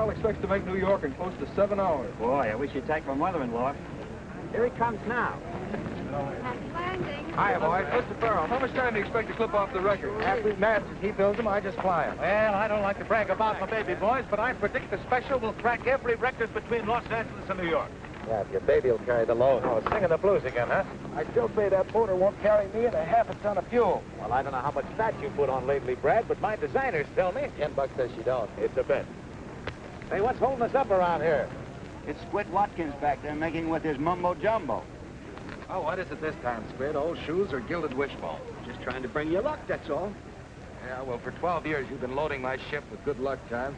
Farrell expects to make New York in close to 7 hours. Boy, I wish you'd take my mother-in-law. Here he comes now. Happy landing. Hiya, boys. Mr. Farrell, how much time do you expect to clip off the record? After masters, he builds them, I just fly them. Well, I don't like to brag about my baby boys, but I predict the special will crack every record between Los Angeles and New York. Yeah, if your baby will carry the load. Oh, singing the blues again, huh? I still say that motor won't carry me and a half a ton of fuel. Well, I don't know how much fat you put on lately, Brad, but my designers tell me. $10 says you don't. It's a bet. Hey, what's holding us up around here? It's Squid Watkins back there making with his mumbo-jumbo. Oh, what is it this time, Squid? Old shoes or gilded wishbone? Just trying to bring you luck, that's all. Yeah, well, for 12 years, you've been loading my ship with good luck, John.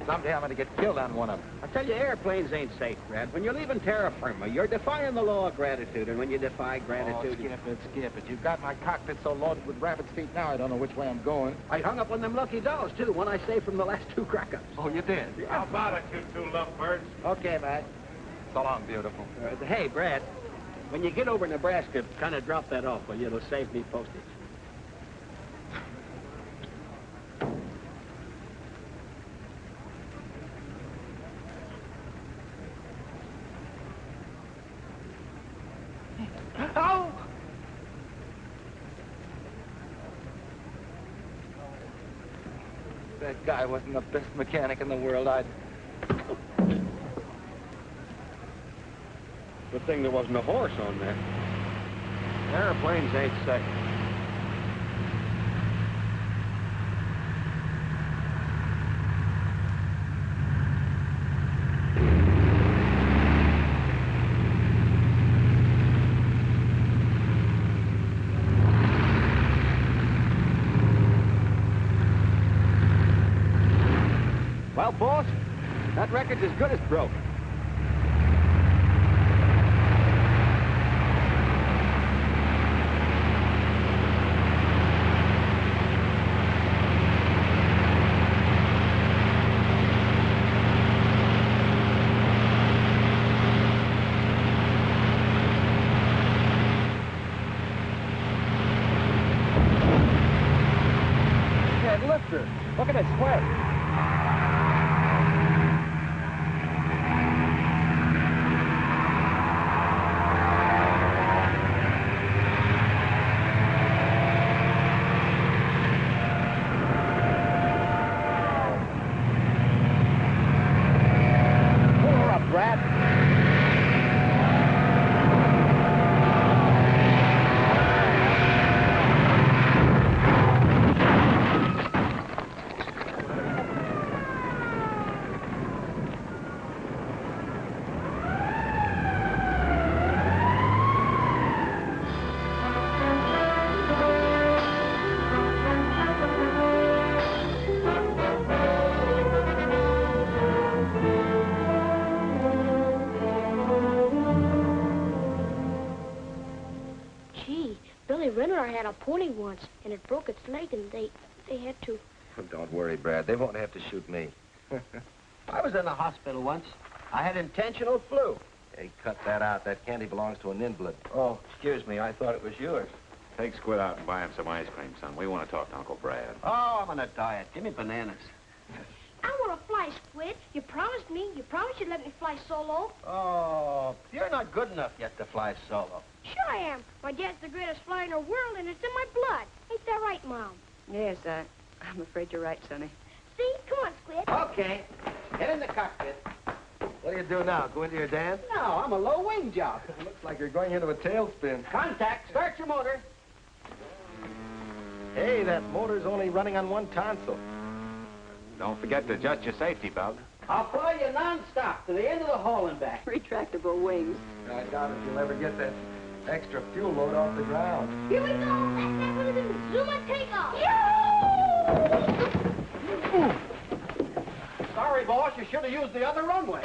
Someday I'm going to get killed on one of them. I tell you, airplanes ain't safe, Brad. When you're leaving terra firma, you're defying the law of gratitude, and when you defy gratitude... Oh, skip it. You've got my cockpit so loaded with rabbit's feet now, I don't know which way I'm going. I hung up on them lucky dolls, too, one I saved from the last 2 crack-ups. Oh, you did? Yeah. How about it, you 2 lovebirds? Okay, Matt. So long, beautiful. Hey, Brad, when you get over Nebraska, kind of drop that off, will you? It'll save me postage. Oh! That guy wasn't the best mechanic in the world. Good thing there wasn't a horse on there. Airplanes ain't safe. Well, boss, that record's as good as broke. Can't lift her. Look at it sweat. Had a pony once, and it broke its leg, and they had to... Oh, don't worry, Brad. They won't have to shoot me. I was in the hospital once. I had intentional flu. Hey, cut that out. That candy belongs to an invalid. Oh, excuse me. I thought it was yours. Take Squid out and buy him some ice cream, son. We want to talk to Uncle Brad. Oh, I'm on a diet. Give me bananas. I want to fly, Squid. You promised me. You promised you'd let me fly solo. Oh, you're not good enough yet to fly solo. Sure I am. My dad's the greatest flyer in the world, and it's in my blood. Ain't that right, Mom? Yes, I'm afraid you're right, Sonny. See? Come on, Squid. Okay. Get in the cockpit. What do you do now? Go into your dance? No, I'm a low-wing job. Looks like you're going into a tailspin. Contact. Start your motor. Hey, that motor's only running on one tonsil. Don't forget to adjust your safety belt. I'll fly you non-stop to the end of the hall and back. Retractable wings. I doubt if you'll ever get that extra fuel load off the ground. Here we go. That's Zoom and takeoff. Sorry, boss. You should have used the other runway.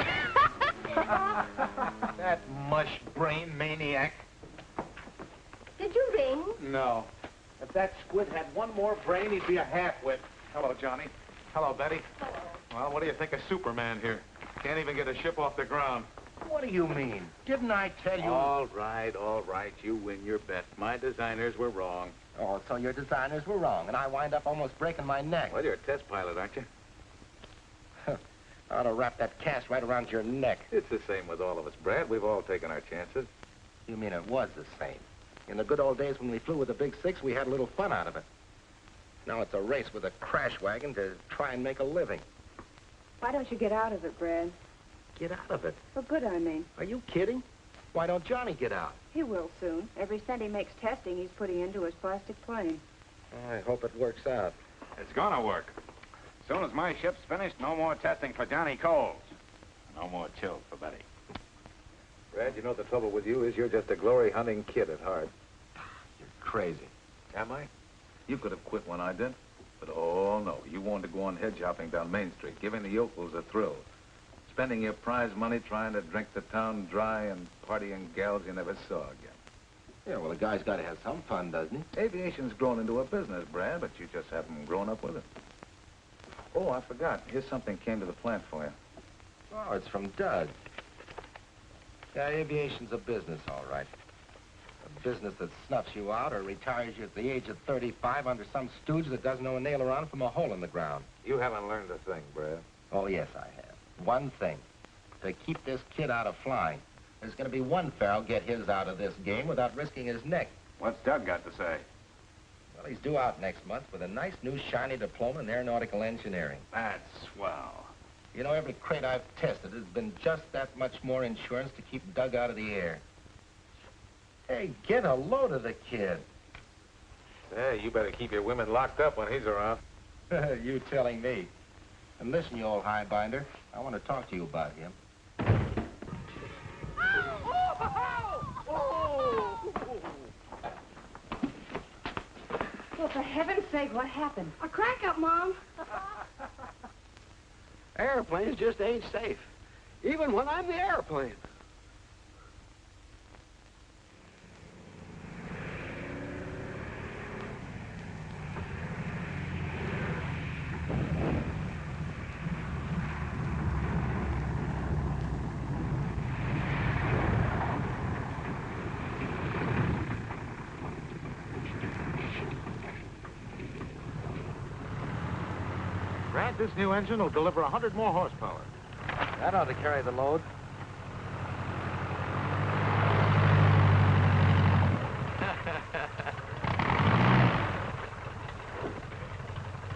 That mush-brain maniac. Did you ring? No. If that Squid had one more brain, he'd be a half-wit. Hello, Johnny. Hello, Betty. Well, what do you think of Superman here? Can't even get a ship off the ground. What do you mean? Didn't I tell you? All right. You win your bet. My designers were wrong. Oh, so your designers were wrong, and I wind up almost breaking my neck. Well, you're a test pilot, aren't you? I ought to wrap that cast right around your neck. It's the same with all of us, Brad. We've all taken our chances. You mean it was the same? In the good old days when we flew with the Big Six, we had a little fun out of it. Now it's a race with a crash wagon to try and make a living. Why don't you get out of it, Brad? Get out of it. For good, I mean. Are you kidding? Why don't Johnny get out? He will soon. Every cent he makes testing, he's putting into his plastic plane. I hope it works out. It's gonna work. As soon as my ship's finished, no more testing for Johnny Coles. No more chills for Betty. Brad, you know the trouble with you is you're just a glory-hunting kid at heart. You're crazy. Am I? You could have quit when I did. But, oh, no. You wanted to go on head shopping down Main Street, giving the yokels a thrill. Spending your prize money trying to drink the town dry and partying gals you never saw again. Yeah, well, a guy's got to have some fun, doesn't he? Aviation's grown into a business, Brad, but you just haven't grown up with it. Oh, I forgot. Here's something came to the plant for you. Oh, it's from Doug. Yeah, aviation's a business, all right. A business that snuffs you out or retires you at the age of 35 under some stooge that doesn't know a nail around from a hole in the ground. You haven't learned a thing, Brad. Oh, yes, I have. One thing. To keep this kid out of flying, there's going to be one Farrell get his out of this game without risking his neck. What's Doug got to say? Well, he's due out next month with a nice new shiny diploma in aeronautical engineering. That's swell. You know, every crate I've tested has been just that much more insurance to keep Doug out of the air. Hey, get a load of the kid. Hey, you better keep your women locked up when he's around. You telling me. And listen, you old highbinder, I want to talk to you about him. Well, for heaven's sake, what happened? A crack up, Mom. Airplanes just ain't safe, even when I'm the airplane. Brad, this new engine will deliver 100 more horsepower. That ought to carry the load.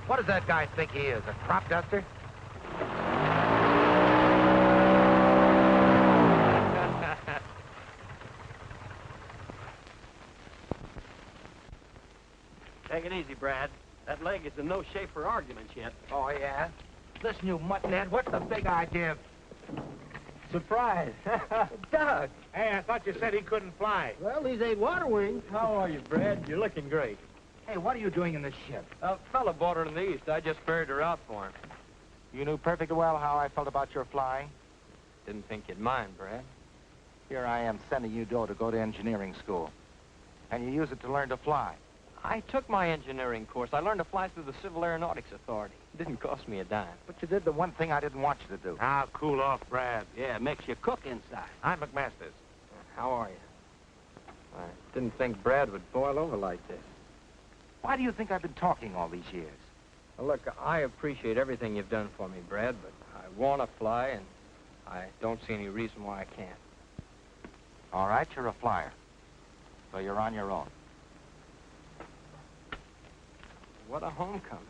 What does that guy think he is, a crop duster? Take it easy, Brad. That leg is in no shape for arguments yet. Oh, yeah? Listen, you muttonhead, what's the big idea? Surprise. Doug! Hey, I thought you said he couldn't fly. Well, these ain't water wings. How are you, Brad? You're looking great. Hey, what are you doing in this ship? A fella bought her in the East. I just ferried her out for him. You knew perfectly well how I felt about your flying. Didn't think you'd mind, Brad. Here I am sending you dough to go to engineering school. And you use it to learn to fly. I took my engineering course. I learned to fly through the Civil Aeronautics Authority. It didn't cost me a dime. But you did the one thing I didn't want you to do. Now, cool off, Brad. Yeah, it makes you cook inside. I'm McMaster's. How are you? I didn't think Brad would boil over like this. Why do you think I've been talking all these years? Well, look, I appreciate everything you've done for me, Brad, but I want to fly, and I don't see any reason why I can't. All right, you're a flyer. So you're on your own. What a homecoming.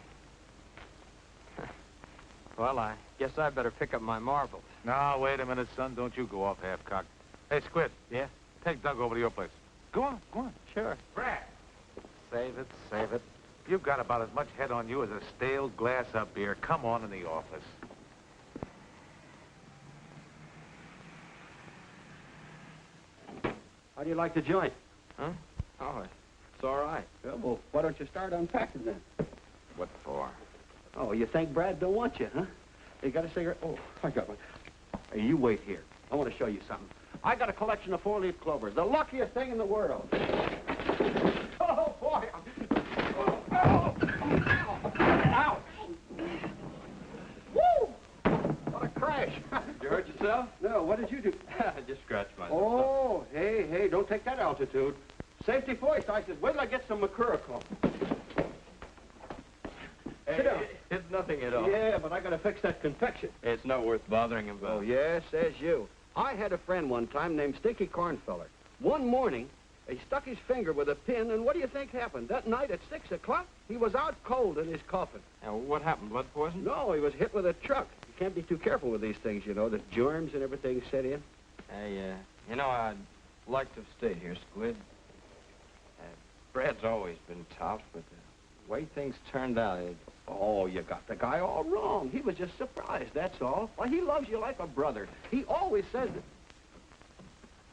Well, I guess I better pick up my marbles. No, wait a minute, son. Don't you go off half-cocked. Hey, Squid. Yeah? Take Doug over to your place. Go on, go on. Sure. Brad. Save it, save it. You've got about as much head on you as a stale glass of beer. Come on in the office. How do you like the joint? Huh? Oh, it's all right. Well, why don't you start unpacking then? What for? Oh, you think Brad don't want you, huh? You got a cigarette? Oh, I got one. Hey, you wait here. I want to show you something. I got a collection of four-leaf clovers. The luckiest thing in the world. Oh, boy. Oh. Ow. Woo! What a crash. Did you hurt yourself? No, what did you do? I just scratched myself. Oh, hey, don't take that altitude. Safety first. I said, wait till I get some Mercurochrome. Sit down. It's nothing at all. Yeah, but I gotta fix that confection. It's not worth bothering about. Oh, yes, says you. I had a friend one time named Stinky Cornfeller. One morning, he stuck his finger with a pin, and what do you think happened? That night at 6 o'clock, he was out cold in his coffin. Now, what happened? Blood poison? No, he was hit with a truck. You can't be too careful with these things, you know. The germs and everything set in. Hey, you know, I'd like to have stayed here, Squid. Brad's always been tough, but the way things turned out, Oh, you got the guy all wrong. He was just surprised, that's all. Why, he loves you like a brother. He always says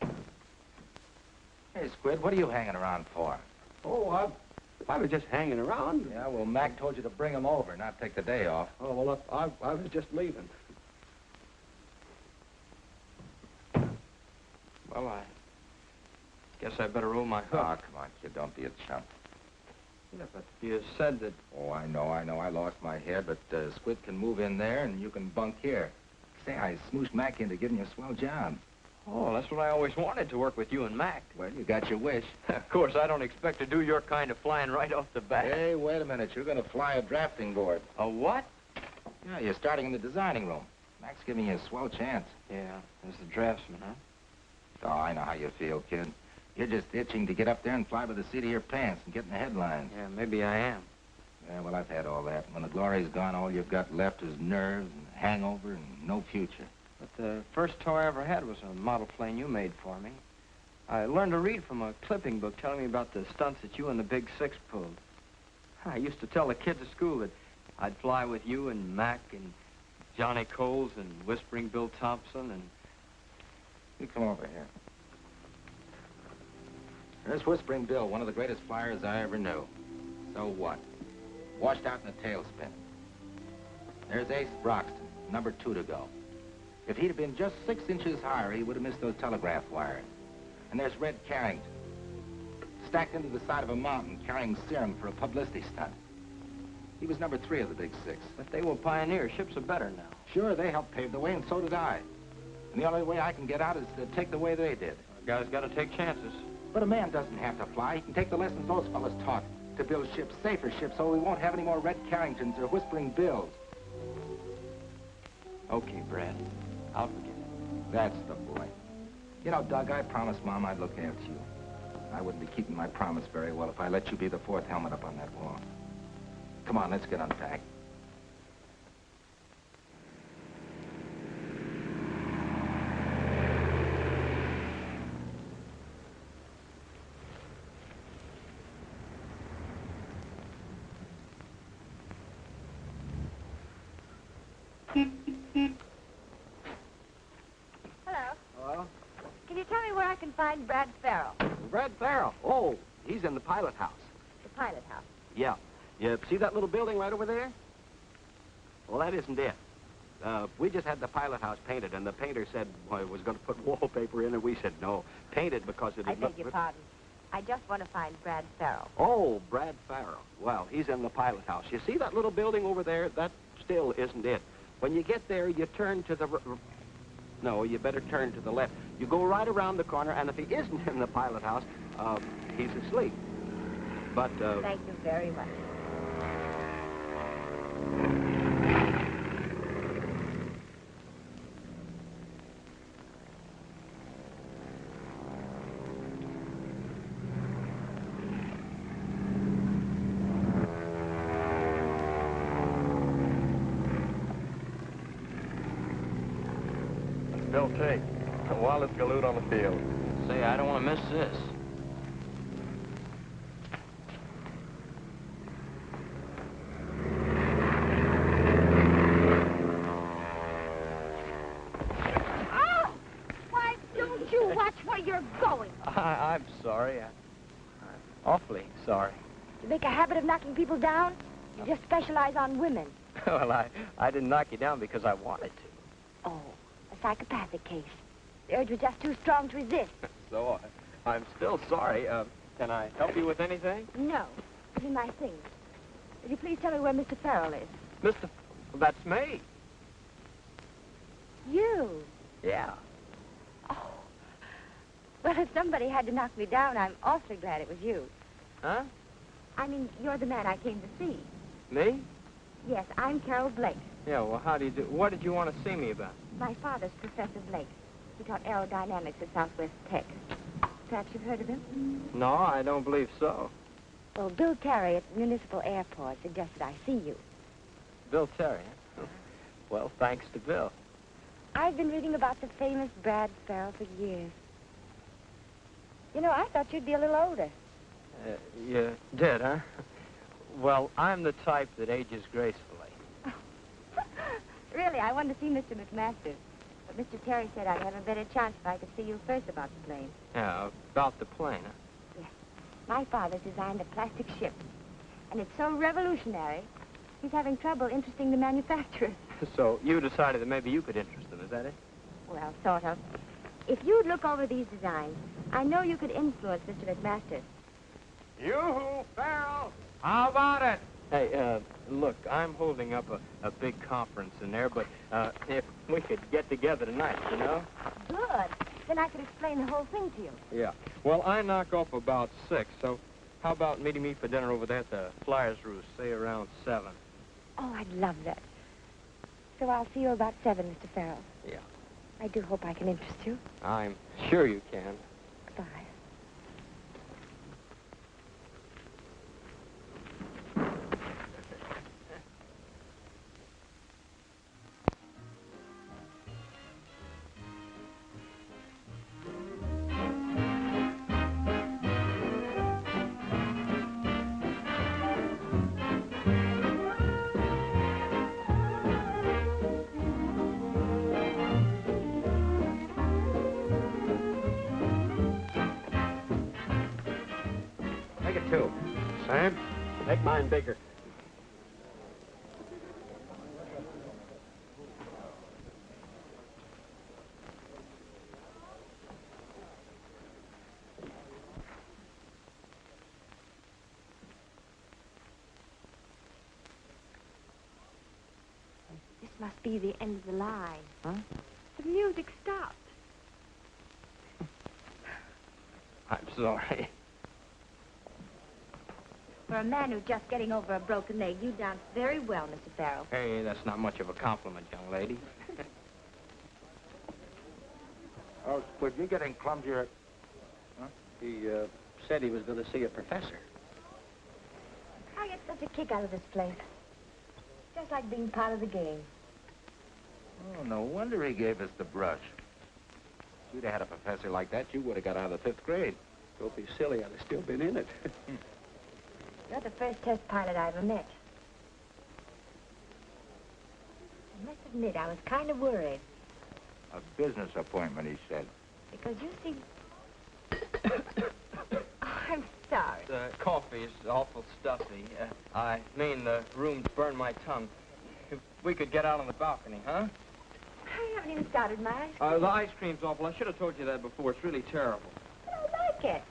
that... Hey, Squid, what are you hanging around for? Oh, I was just hanging around. Yeah, well, Mac told you to bring him over, not take the day off. Oh, well, I was just leaving. well, I guess I better roll my hook. Oh, come on, kid, don't be a chump. Yeah, but you said that... Oh, I know, I lost my head, but Squid can move in there and you can bunk here. Say, I smooshed Mac into giving you a swell job. Oh, that's what I always wanted, to work with you and Mac. Well, you got your wish. Of course, I don't expect to do your kind of flying right off the bat. Hey, wait a minute. You're going to fly a drafting board. A what? Yeah, you're starting in the designing room. Mac's giving you a swell chance. Yeah, as the draftsman, huh? Oh, I know how you feel, kid. You're just itching to get up there and fly by the seat of your pants and get in the headlines. Yeah, maybe I am. Yeah, well, I've had all that. When the glory's gone, all you've got left is nerves and hangover and no future. But the first toy I ever had was a model plane you made for me. I learned to read from a clipping book telling me about the stunts that you and the Big Six pulled. I used to tell the kids at school that I'd fly with you and Mac and Johnny Coles and Whispering Bill Thompson and... You come over here. There's Whispering Bill, one of the greatest flyers I ever knew. So what? Washed out in a tailspin. There's Ace Broxton, number 2 to go. If he'd have been just 6 inches higher, he would have missed those telegraph wires. And there's Red Carrington, stacked into the side of a mountain carrying serum for a publicity stunt. He was number 3 of the Big Six. But they were pioneers. Ships are better now. Sure, they helped pave the way, and so did I. And the only way I can get out is to take the way they did. A guy's got to take chances. But a man doesn't have to fly. He can take the lessons those fellas taught to build ships, safer ships, so we won't have any more Red Carringtons or Whispering Bills. Okay, Brad. I'll forget it. That's the boy. You know, Doug, I promised Mom I'd look after you. I wouldn't be keeping my promise very well if I let you be the 4th helmet up on that wall. Come on, let's get unpacked. Can you tell me where I can find Brad Farrell? Brad Farrell. Oh, he's in the pilot house. The pilot house. Yeah. You see that little building right over there? Well, that isn't it. We just had the pilot house painted, and the painter said he was going to put wallpaper in, and we said no. Paint it because it... I beg your pardon. I just want to find Brad Farrell. Oh, Brad Farrell. Well, he's in the pilot house. You see that little building over there? That still isn't it. When you get there, you turn to the... No, you better turn to the left. You go right around the corner, and if he isn't in the pilot house, he's asleep. But, Thank you very much. Bill Tate, Wallace Galoot on the field. Say, I don't want to miss this. Oh! Why don't you watch where you're going? I'm sorry. I'm awfully sorry. You make a habit of knocking people down? You just specialize on women. Well, I didn't knock you down because I wanted to. Oh, a psychopathic case. The urge was just too strong to resist. So, I'm still sorry. Can I help you with anything? No. Give me my things. Will you please tell me where Mr. Farrell is? Mr. That's me. You? Yeah. Oh. Well, if somebody had to knock me down, I'm awfully glad it was you. Huh? I mean, you're the man I came to see. Me? Yes, I'm Carol Blake. Yeah, well, how do you do? What did you want to see me about? My father's Professor Blake. He taught aerodynamics at Southwest Tech. Perhaps you've heard of him? No, I don't believe so. Well, Bill Terry at Municipal Airport suggested I see you. Bill Terry, huh? Well, thanks to Bill. I've been reading about the famous Brad Farrell for years. You know, I thought you'd be a little older. You did, huh? Well, I'm the type that ages gracefully. Really, I wanted to see Mr. McMaster. But Mr. Terry said I'd have a better chance if I could see you first about the plane. Yeah, about the plane, huh? Yes. My father designed a plastic ship. And it's so revolutionary, he's having trouble interesting the manufacturers. So you decided that maybe you could interest them, is that it? Well, sort of. If you'd look over these designs, I know you could influence Mr. McMaster. Yoo-hoo, Farrell! How about it? Hey, look, I'm holding up a big conference in there, but if we could get together tonight, you know? Good. Then I could explain the whole thing to you. Yeah. Well, I knock off about 6, so how about meeting me for dinner over there at the Flyers Roost, say around 7? Oh, I'd love that. So I'll see you about 7, Mr. Farrell. Yeah. I do hope I can interest you. I'm sure you can. Bye. Make it 2. Sam, make mine bigger. This must be the end of the line. Huh? The music stopped. I'm sorry. For a man who's just getting over a broken leg, you danced very well, Mr. Farrell. Hey, that's not much of a compliment, young lady. Oh, Squid, you're getting clumsier. Huh? He said he was going to see a professor. I get such a kick out of this place. Just like being part of the game. Oh, no wonder he gave us the brush. If you'd have had a professor like that, you would have got out of the 5th grade. Don't be silly. I'd have still been in it. You're the first test pilot I ever met. I must admit, I was kind of worried. A business appointment, he said. Because you see... Oh, I'm sorry. The coffee's awful stuffy. I mean, the room's burned my tongue. If we could get out on the balcony, huh? I haven't even started my ice cream. The ice cream's awful. I should have told you that before. It's really terrible. I don't like it.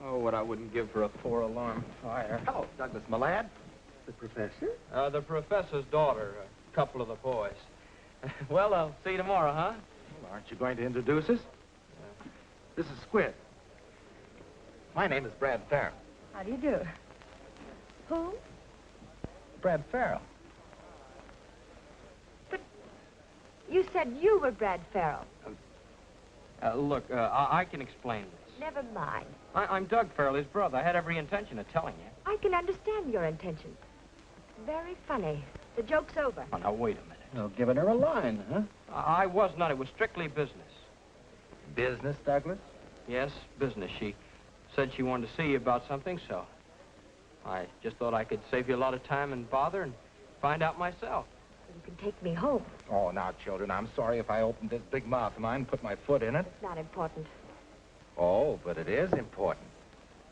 Oh, what I wouldn't give for a 4-alarm fire. Hello, Douglas, my lad. The professor? The professor's daughter, a couple of the boys. Well, I'll see you tomorrow, huh? Well, aren't you going to introduce us? This is Squid. My name is Brad Farrell. How do you do? Who? Brad Farrell. But you said you were Brad Farrell. Look, I can explain this. Never mind. I'm Doug Farrell, his brother. I had every intention of telling you. I can understand your intention. It's very funny. The joke's over. Oh, now, wait a minute. No, giving her a line, huh? I was not. It was strictly business. Business, Douglas? Yes, business. She said she wanted to see you about something, so I just thought I could save you a lot of time and bother and find out myself. You can take me home. Oh, now, children, I'm sorry if I opened this big mouth of mine and put my foot in it. It's not important. Oh, but it is important.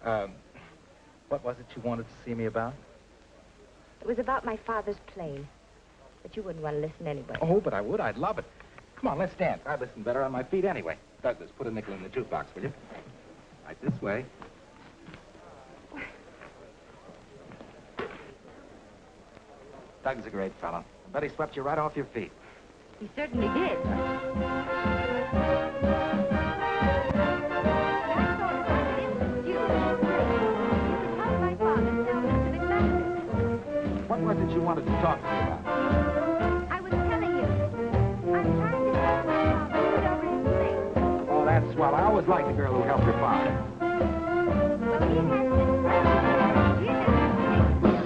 What was it you wanted to see me about? It was about my father's plane. But you wouldn't want to listen anyway. Oh, but I would. I'd love it. Come on, let's dance. I listen better on my feet anyway. Douglas, put a nickel in the jukebox, will you? Right this way. Doug's a great fellow. But he swept you right off your feet. He certainly did. You could help my father tell Mr. McMaster. wanted to talk to me about? I was telling you. I'm trying to help my father put over his plane. Oh, that's swell. I always liked the girl who helped her father. Well, he has this problem. You just have to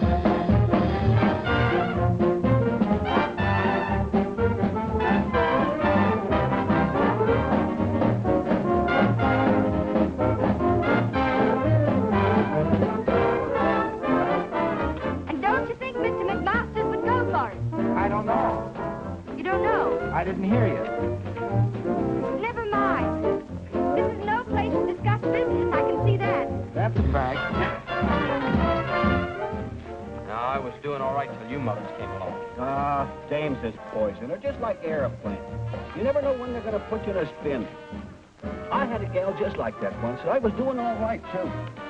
I didn't hear you. Never mind. This is no place to discuss business. I can see that. That's a fact. No, I was doing all right till you mothers came along. Dames is poison. They're just like airplanes. You never know when they're going to put you in a spin. I had a gal just like that once. I was doing all right, too.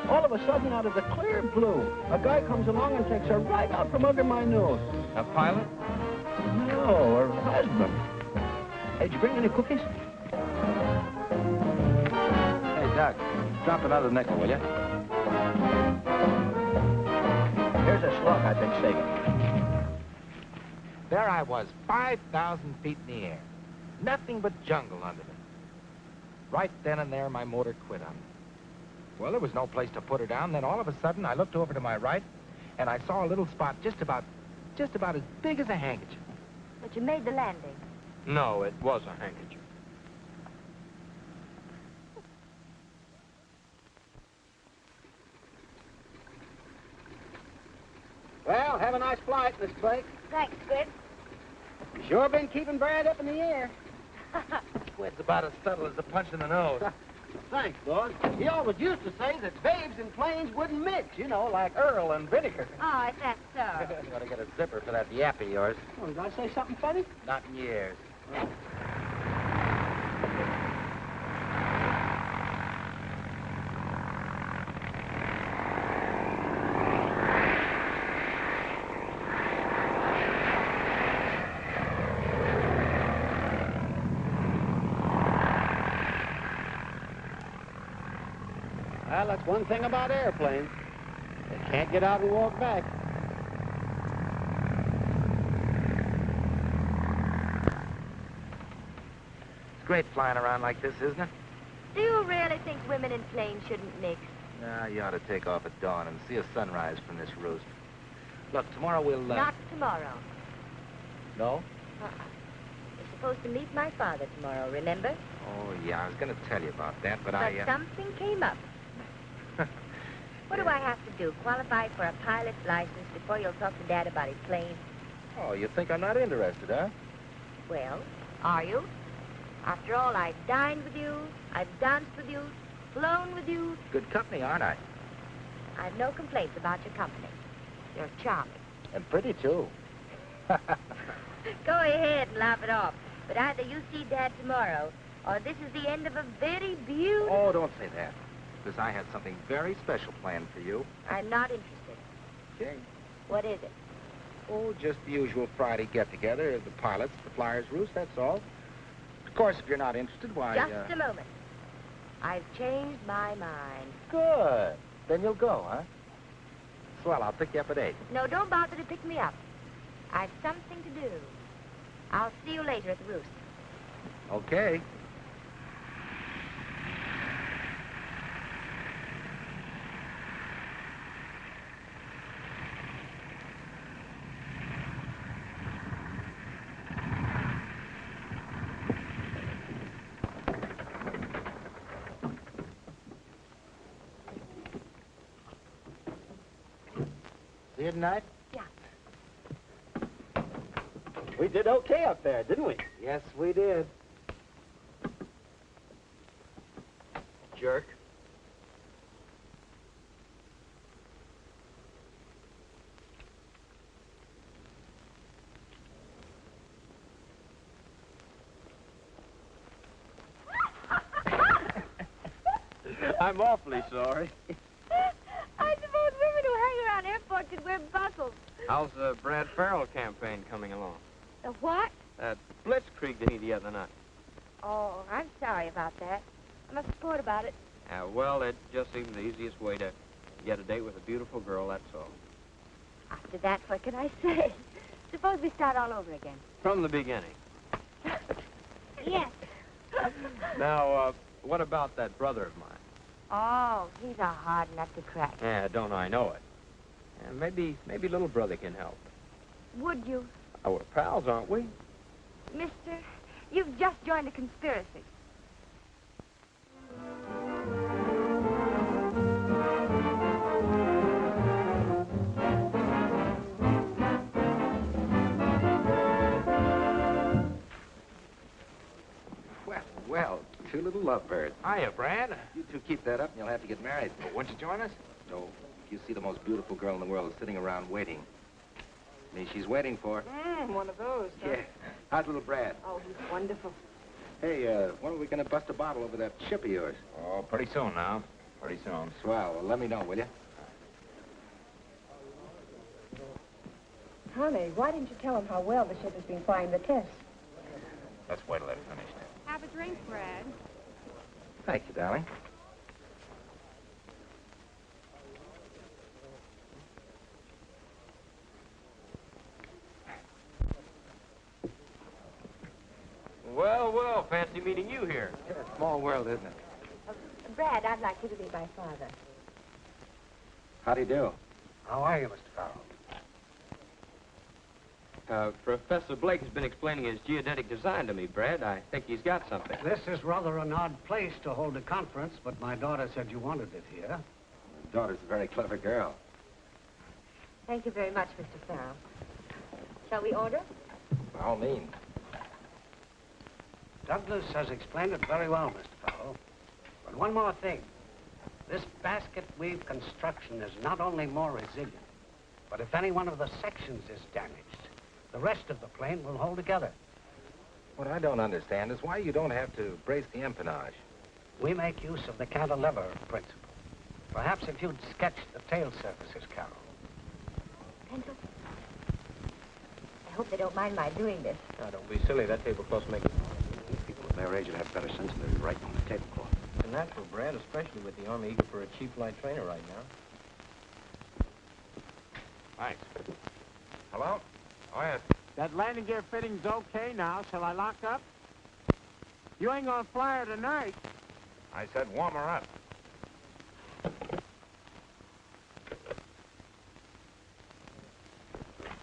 All of a sudden, out of the clear blue, a guy comes along and takes her right out from under my nose. A pilot? No, her husband. Hey, did you bring any cookies? Hey, Doc, drop another nickel, will you? Here's a slug I've been saving. There I was, 5,000 feet in the air. Nothing but jungle under me. Right then and there, my motor quit on me. Well, there was no place to put her down. Then all of a sudden, I looked over to my right, and I saw a little spot just about as big as a handkerchief. But you made the landing. No, it was a handkerchief. Well, have a nice flight, Miss Blake. Thanks, Squid. You sure been keeping Brad up in the air. Squid's about as subtle as a punch in the nose. Thanks, boss. He always used to say that babes and planes wouldn't mix, you know, like Earl and vinegar. Oh, is that so? You ought to get a zipper for that yap of yours. Oh, did I say something funny? Not in years. Well, that's one thing about airplanes. They can't get out and walk back. It's great flying around like this, isn't it? Do you really think women in planes shouldn't mix? Nah, you ought to take off at dawn and see a sunrise from this roost. Look, tomorrow we'll, Not tomorrow. No? You're supposed to meet my father tomorrow, remember? Oh, yeah, I was going to tell you about that, but But something came up. What do I have to do? Qualify for a pilot's license before you'll talk to Dad about his plane? Oh, you think I'm not interested, huh? Well, are you? After all, I've dined with you, I've danced with you, flown with you. Good company, aren't I? I've no complaints about your company. You're charming. And pretty, too. Go ahead and laugh it off. But either you see Dad tomorrow, or this is the end of a very beautiful... Oh, don't say that. Because I had something very special planned for you. I'm not interested. Okay. What is it? Oh, just the usual Friday get-together, the pilots, the flyers' roost, that's all. Of course, if you're not interested, why... Just a moment. I've changed my mind. Good. Then you'll go, huh? Swell, I'll pick you up at 8. No, don't bother to pick me up. I've something to do. I'll see you later at the roost. Okay. See you tonight? Yeah. We did okay up there, didn't we? Yes, we did. Jerk. I'm awfully sorry. I suppose women who hang around airports could wear buckles. How's the Brad Farrell campaign coming along? The what? That blitzkrieg did he the other night? Oh, I'm sorry about that. I must report about it. Well, it just seemed the easiest way to get a date with a beautiful girl, that's all. After that, what can I say? Suppose we start all over again. From the beginning. Yes. Now, what about that brother of mine? Oh, he's a hard nut to crack. Yeah, don't I know it? Yeah, maybe little brother can help. Would you? Oh, we're pals, aren't we? Mister, you've just joined a conspiracy. Well, two little lovebirds. Hiya, Brad. You two keep that up and you'll have to get married. Won't you join us? No, you see the most beautiful girl in the world is sitting around waiting. Me, she's waiting for. One of those, huh? Yeah. How's little Brad? Oh, he's wonderful. Hey, when are we going to bust a bottle over that ship of yours? Oh, pretty soon now. Pretty soon. Swell. Well, let me know, will you? Honey, why didn't you tell him how well the ship has been flying the tests? Let's wait till they're finished. Have a drink, Brad. Thank you, darling. Well, well, fancy meeting you here. Yeah, small world, isn't it? Brad, I'd like you to be my father. How do you do? How are you, Mr. Farrell? Professor Blake has been explaining his geodetic design to me, Brad. I think he's got something. This is rather an odd place to hold a conference, but my daughter said you wanted it here. Your daughter's a very clever girl. Thank you very much, Mr. Farrell. Shall we order? By all means. Douglas has explained it very well, Mr. Farrell. But one more thing. This basket weave construction is not only more resilient, but if any one of the sections is damaged, the rest of the plane will hold together. What I don't understand is why you don't have to brace the empennage. We make use of the cantilever principle. Perhaps if you'd sketch the tail surfaces, Carol. Pencil? I hope they don't mind my doing this. Now, don't be silly. That tablecloth makes it. People of their age would have better sense than to write on the tablecloth. It's natural, Brad, especially with the Army eager for a cheap flight trainer right now. Thanks. Hello? Oh, yes. That landing gear fitting's okay now. Shall I lock up? You ain't gonna fly her tonight. I said warm her up.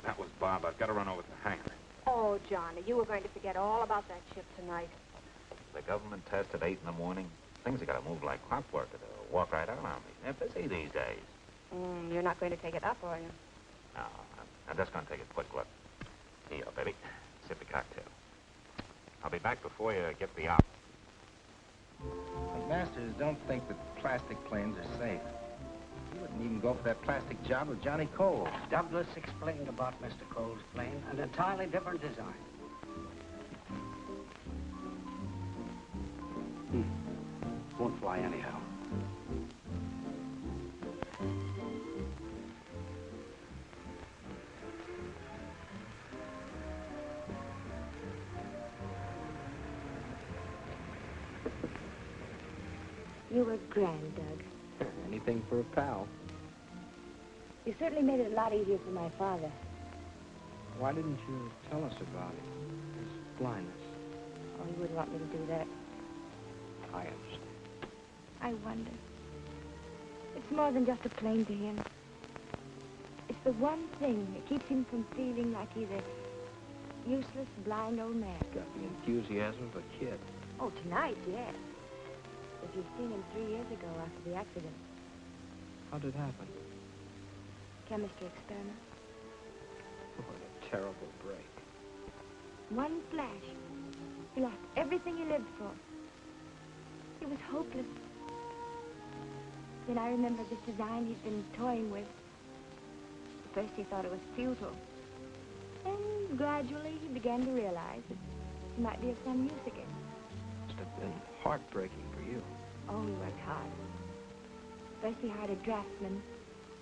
That was Bob. I've got to run over to the hangar. Oh, Johnny, you were going to forget all about that ship tonight. The government test at 8 in the morning. Things have got to move like clockwork or they'll walk right out on me. They're busy these days. You're not going to take it up, are you? No, I'm just going to take a quick look. Here, baby. Sip the cocktail. I'll be back before you get the op. McMasters don't think that plastic planes are safe. He wouldn't even go for that plastic job with Johnny Cole. Douglas explained about Mr. Cole's plane, an entirely different design. Won't fly anyhow. You were grand, Doug. Anything for a pal. You certainly made it a lot easier for my father. Why didn't you tell us about it? His blindness. Oh, he wouldn't want me to do that. I understand. I wonder. It's more than just a plane to him. It's the one thing that keeps him from feeling like he's a useless, blind old man. Got the enthusiasm of a kid. Oh, tonight, yes. If you'd seen him 3 years ago after the accident. How did it happen? Chemistry experiment. What a terrible break. One flash. He lost everything he lived for. It was hopeless. Then I remembered this design he'd been toying with. At first he thought it was futile. Then gradually he began to realize that he might be of some use again. Must have been heartbreaking for you. Oh, he worked hard. First he hired a draftsman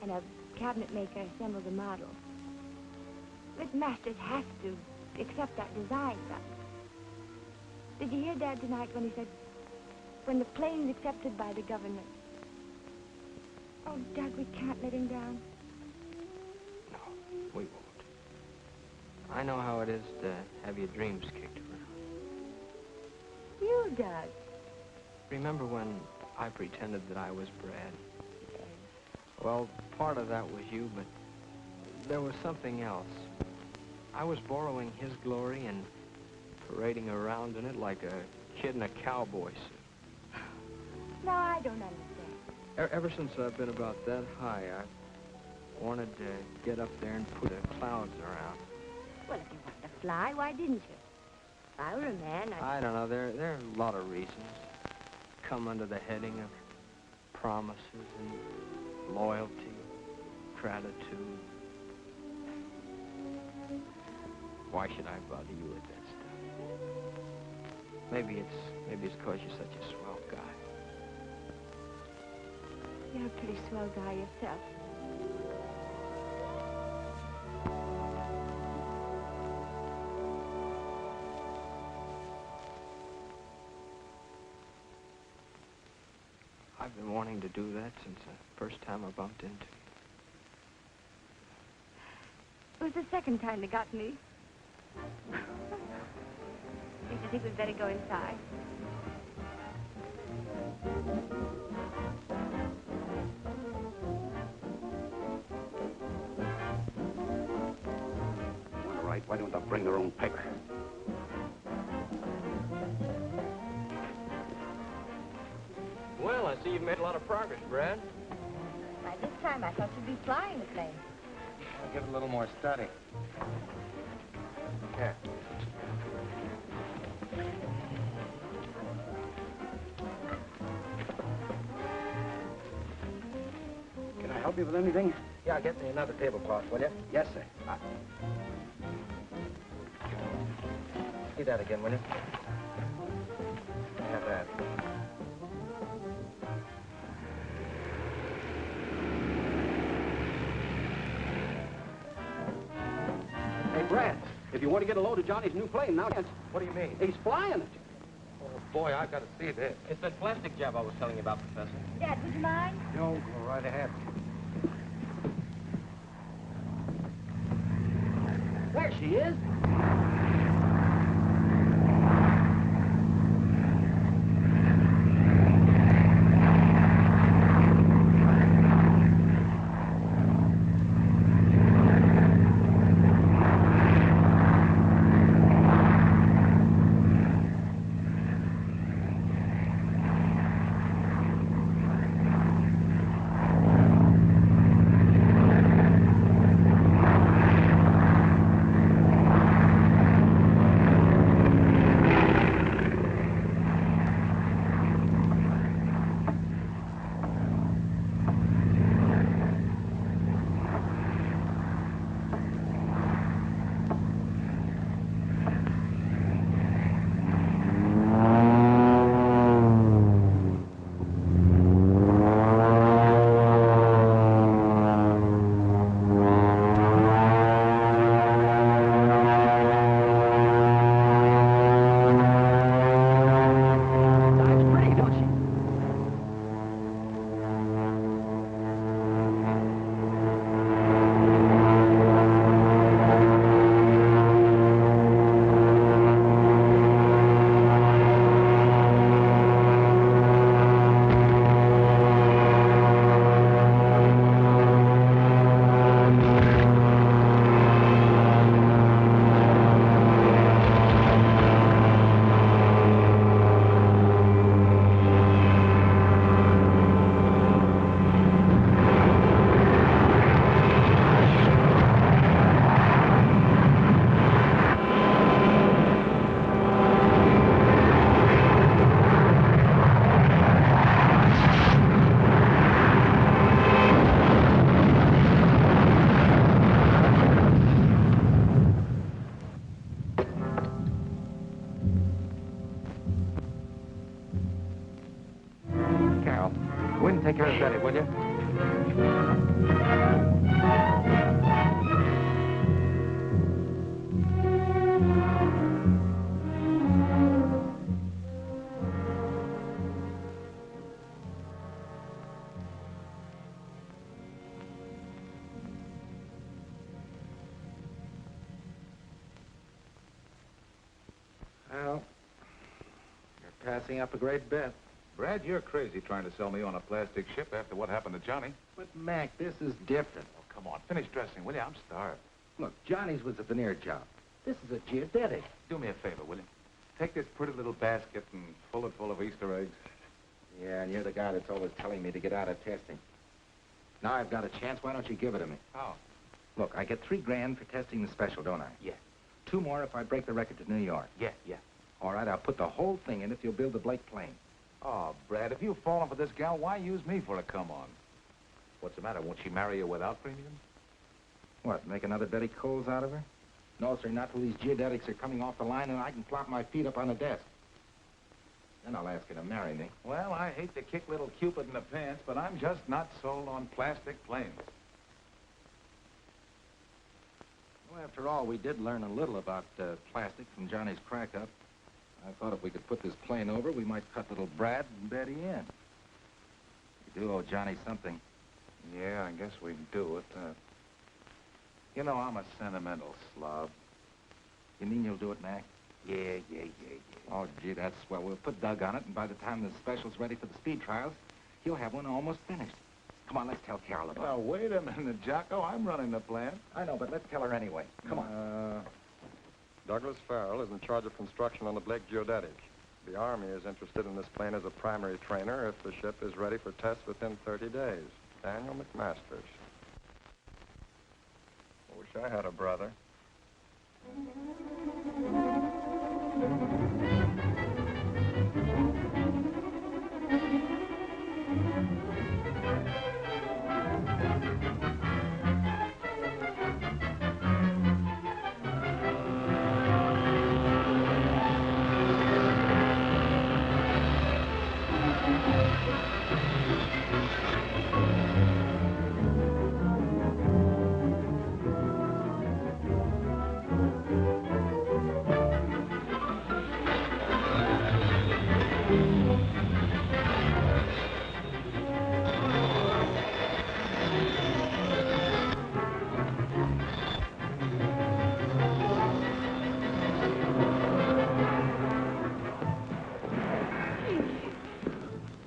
and a cabinet maker assembled the model. But masters have to accept that design, son. Did you hear Dad tonight when he said, when the plane's accepted by the government? Oh, Doug, we can't let him down. No, I know how it is to have your dreams kicked around. You, Doug. Remember when I pretended that I was Brad? Well, part of that was you, but there was something else. I was borrowing his glory and parading around in it like a kid in a cowboy suit. No, I don't understand. Ever since I've been about that high, I wanted to get up there and put the clouds around. Well, if you wanted to fly, why didn't you? If I were a man, I don't know. There are a lot of reasons. Come under the heading of promises and loyalty, gratitude. Why should I bother you with that stuff? Maybe it's because you're such a swell guy. You're a pretty swell guy yourself. I've been wanting to do that since the first time I bumped into you. It was the second time they got me. Don't you think we'd better go inside? All right, why don't they bring their own paper? Well, I see you've made a lot of progress, Brad. By this time, I thought you'd be flying the plane. I'll give it a little more study. Here. Can I help you with anything? Yeah, get me another tablecloth, will you? Yes, sir. See that again, will you? Have that. Hey, Brad, if you want to get a load of Johnny's new plane, now chance. What do you mean? He's flying it. Oh, boy, I've got to see this. It's that plastic job I was telling you about, Professor. Dad, would you mind? No, go right ahead. There she is. Go in and take care of Betty, will you? classing up a great bit. Brad, you're crazy trying to sell me on a plastic ship after what happened to Johnny. But, Mac, this is different. Oh, come on. Finish dressing, will you? I'm starved. Look, Johnny's was a veneer job. This is a geodetic. Do me a favor, will you? Take this pretty little basket and fill it full of Easter eggs. Yeah, and you're the guy that's always telling me to get out of testing. Now I've got a chance. Why don't you give it to me? How? Look, I get $3 grand for testing the special, don't I? Yeah. 2 more if I break the record to New York. Yeah. All right, I'll put the whole thing in if you'll build the Blake plane. Oh, Brad, if you've fallen for this gal, why use me for a come-on? What's the matter? Won't she marry you without premium? What, make another Betty Coles out of her? No, sir, not till these geodetics are coming off the line and I can flop my feet up on the desk. Then I'll ask her to marry me. Well, I hate to kick little Cupid in the pants, but I'm just not sold on plastic planes. Well, after all, we did learn a little about plastic from Johnny's crack-up. I thought if we could put this plane over, we might cut little Brad and Betty in. We do owe Johnny something. Yeah, I guess we do it. You know, I'm a sentimental slob. You mean you'll do it, Mac? Yeah. Oh, gee, that's swell. We'll put Doug on it, and by the time the special's ready for the speed trials, he'll have one almost finished. Come on, let's tell Carol about it. Now, wait a minute, Jocko. I'm running the plant. I know, but let's tell her anyway. Come on. Douglas Farrell is in charge of construction on the Blake Geodetic. The Army is interested in this plane as a primary trainer if the ship is ready for tests within 30 days. Daniel McMasters. I wish I had a brother.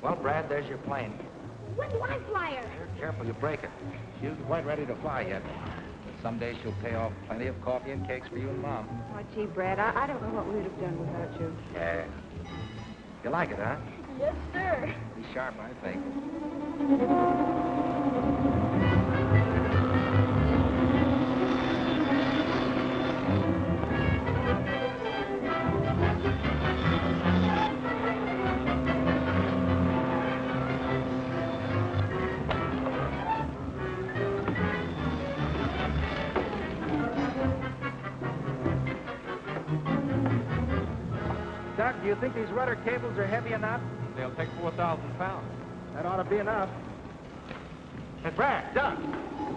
Well, Brad, there's your plane. When do I fly her? Careful, you break it. She isn't quite ready to fly yet. But someday she'll pay off plenty of coffee and cakes for you and Mom. Oh, gee, Brad, I don't know what we would have done without you. Yeah. You like it, huh? Yes, sir. Be sharp, I think. Doc, do you think these rudder cables are heavy enough? They'll take 4,000 pounds. That ought to be enough. Hey, Brad, Doug,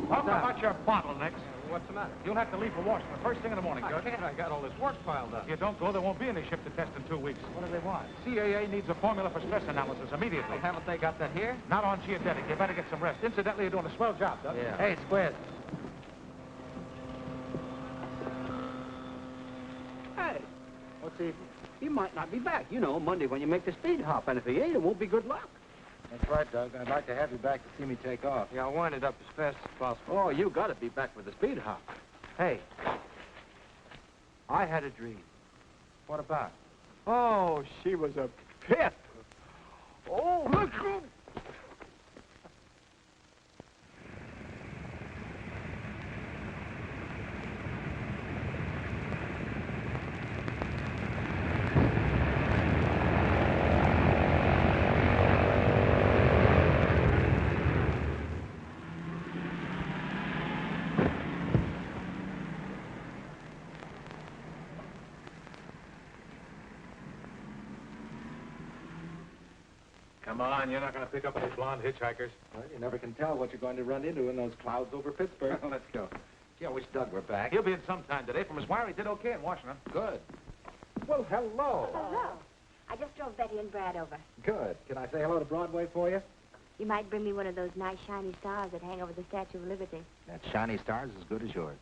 talk about your bottlenecks. What's the matter? You'll have to leave for Washington first thing in the morning, I Judge. can't. I got all this work piled up. If you don't go, there won't be any ship to test in 2 weeks. What do they want? CAA needs a formula for stress analysis immediately. Well, haven't they got that here? Not on geodetic. You better get some rest. Incidentally, you're doing a swell job, Doug. Yeah. Hey, Squid. Hey, what's he? He might not be back. You know, Monday when you make the speed hop. And if he ain't, it won't be good luck. That's right, Doug. I'd like to have you back to see me take off. Yeah, I'll wind it up as fast as possible. Oh, you got to be back with the speed hop. Hey, I had a dream. What about? Oh, she was a pip. Oh, look. Come on, you're not going to pick up any blonde hitchhikers. Well, you never can tell what you're going to run into in those clouds over Pittsburgh. Let's go. Gee, I wish Doug were back. He'll be in sometime today. From his wire, he did okay in Washington. Good. Well, hello. Hello. I just drove Betty and Brad over. Good. Can I say hello to Broadway for you? You might bring me one of those nice shiny stars that hang over the Statue of Liberty. That shiny star's as good as yours.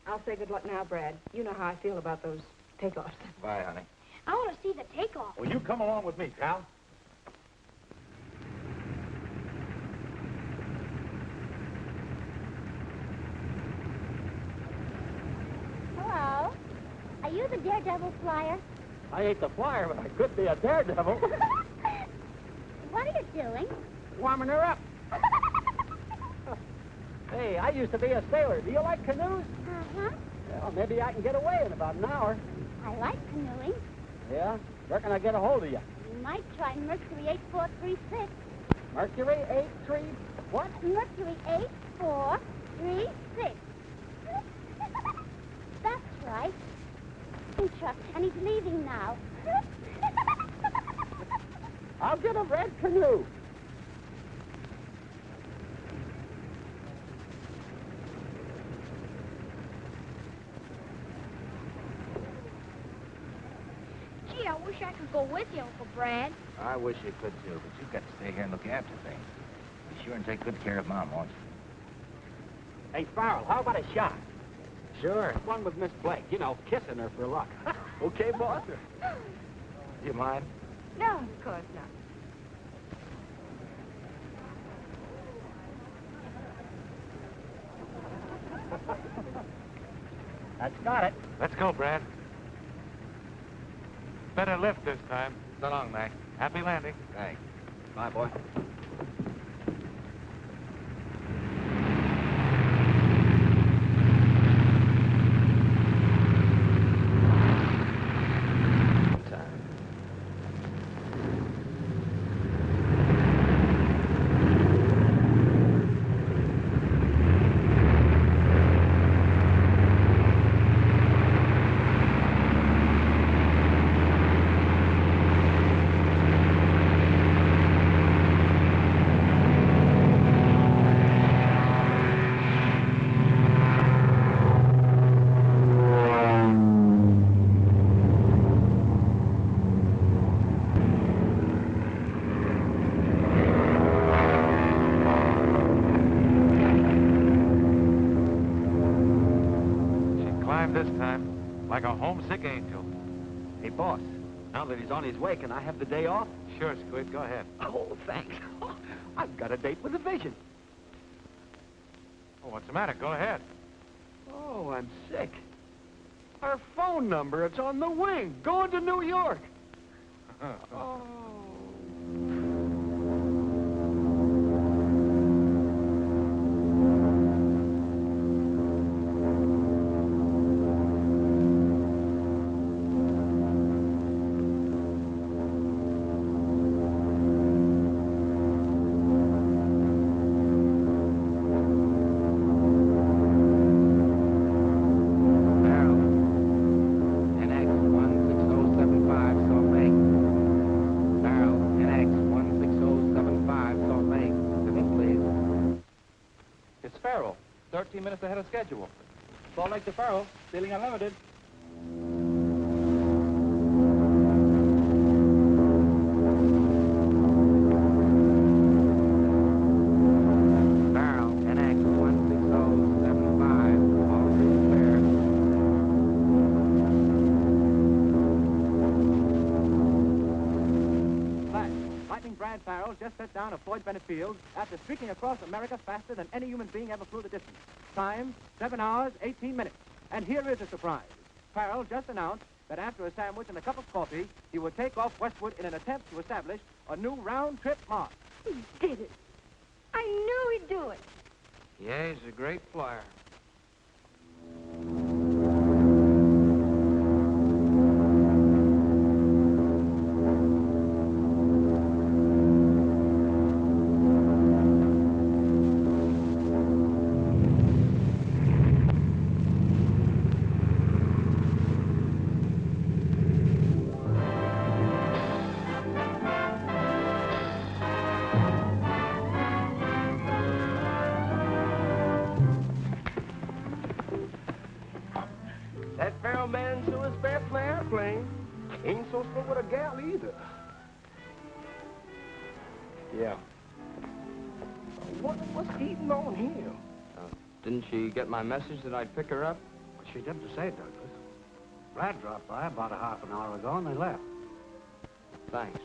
I'll say good luck now, Brad. You know how I feel about those takeoffs. Bye, honey. I want to see the takeoff. Well, you come along with me, pal. Hello. Are you the daredevil flyer? I ain't the flyer, but I could be a daredevil. What are you doing? Warming her up. Hey, I used to be a sailor. Do you like canoes? Uh-huh. Well, maybe I can get away in about an hour. I like canoeing. Yeah? Where can I get a hold of you? You might try Mercury 8436. Mercury 83... What? Mercury 8436. That's right. Chuck, and he's leaving now. I'll get a red canoe. Gee, I wish I could go with you, Uncle Brad. I wish you could, too, but you've got to stay here and look after things. Be sure and take good care of Mom, won't you? Hey, Farrell, how about a shot? Sure. One with Miss Blake. You know, kissing her for luck. Okay, boss? Do you mind? No, of course not. That's got it. Let's go, Brad. Better lift this time. So long, Mac. Happy landing. Thanks. Bye, boy. This time, like a homesick angel. Hey, boss, now that he's on his way, can I have the day off? Sure, Squid, go ahead. Oh, thanks. I've got a date with the vision. Oh, what's the matter? Go ahead. Oh, I'm sick. Our phone number, it's on the wing, going to New York. Oh. Farrell, 13 minutes ahead of schedule. Salt Lake to Farrell, Stealing Unlimited. Farrell, NX 16075, all clear. Flash, Lightning Brad Farrell just set down a Floyd Bennett Field after streaking across America faster than any human being ever flew the distance. Time, 7 hours, 18 minutes. And here is a surprise. Farrell just announced that after a sandwich and a cup of coffee, he would take off westward in an attempt to establish a new round-trip mark. He did it. I knew he'd do it. Yeah, he's a great flyer. That Farrell man sure is fair play airplane. Ain't so slow with a gal either. Yeah. I wonder what's eating on him. Didn't she get my message that I'd pick her up? She didn't say, Douglas. Brad dropped by about a half an hour ago, and they left. Thanks.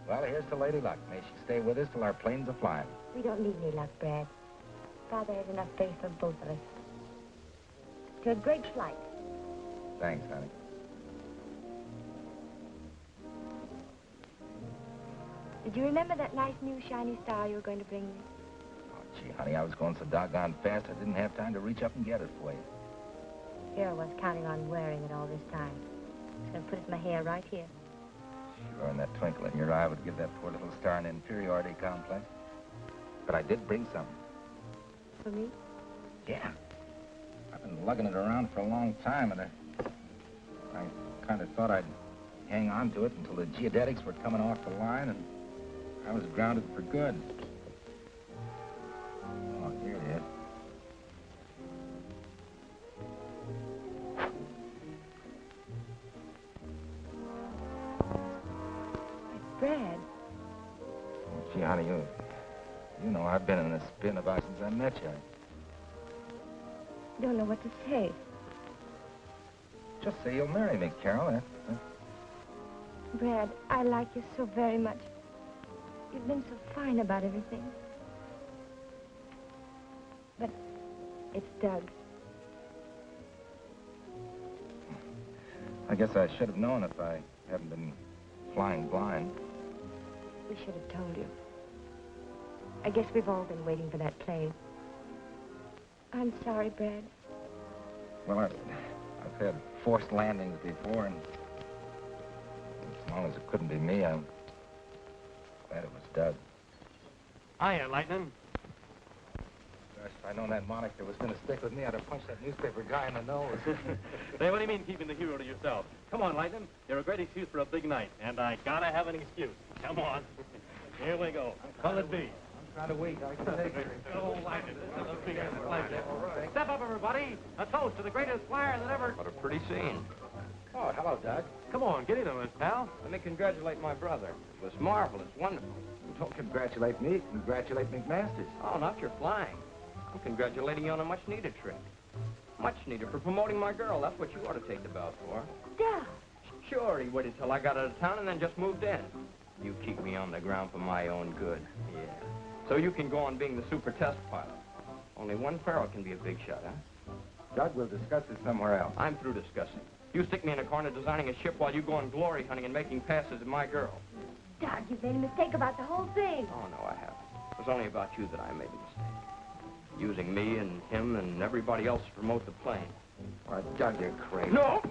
Well, here's to Lady Luck. May she stay with us till our planes are flying. We don't need any luck, Brad. Father has enough faith for both of us. To a great flight. Thanks, honey. Did you remember that nice new shiny star you were going to bring me? Oh, gee, honey, I was going so doggone fast I didn't have time to reach up and get it for you. Here I was counting on wearing it all this time. I was going to put it in my hair right here. Sure, and that twinkle in your eye would give that poor little star an inferiority complex. But I did bring something. For me? Yeah. I've been lugging it around for a long time, and I kind of thought I'd hang on to it until the geodetics were coming off the line, and I was grounded for good. Oh, here it is. Brad. Gee, honey, you know I've been in this spin about since I met you. I don't know what to say. Just say you'll marry me, Carol. Brad, I like you so very much. You've been so fine about everything. But it's Doug. I guess I should have known if I hadn't been flying blind. We should have told you. I guess we've all been waiting for that plane. I'm sorry, Brad. Well, I've had forced landings before, and as long as it couldn't be me, I'm glad it was Doug. Hiya, Lightning. Gosh, if I'd known that moniker was going to stick with me, I'd have punched that newspaper guy in the nose. Hey, what do you mean keeping the hero to yourself? Come on, Lightning. You're a great excuse for a big night, and I gotta have an excuse. Come on. Here we go. Call it be. I'm trying to wait. I can take it. Oh, Lightning, this is a big pleasure. Step up, everybody. A toast to the greatest flyer that ever... What a pretty scene. Oh, hello, Doug. Come on, get into it, pal. Let me congratulate my brother. It was marvelous, wonderful. Don't congratulate me. Congratulate McMasters. Oh, not your flying. I'm congratulating you on a much-needed trip. Much needed for promoting my girl. That's what you ought to take the belt for. Doug! Sure, he waited till I got out of town and then just moved in. You keep me on the ground for my own good. Yeah. So you can go on being the super test pilot. Only one Farrell can be a big shot, huh? Doug, we'll discuss this somewhere else. I'm through discussing. You stick me in a corner designing a ship while you go on glory hunting and making passes at my girl. Doug, you've made a mistake about the whole thing. Oh, no, I haven't. It was only about you that I made the mistake. Using me and him and everybody else to promote the plane. Why, Doug, you're crazy. No!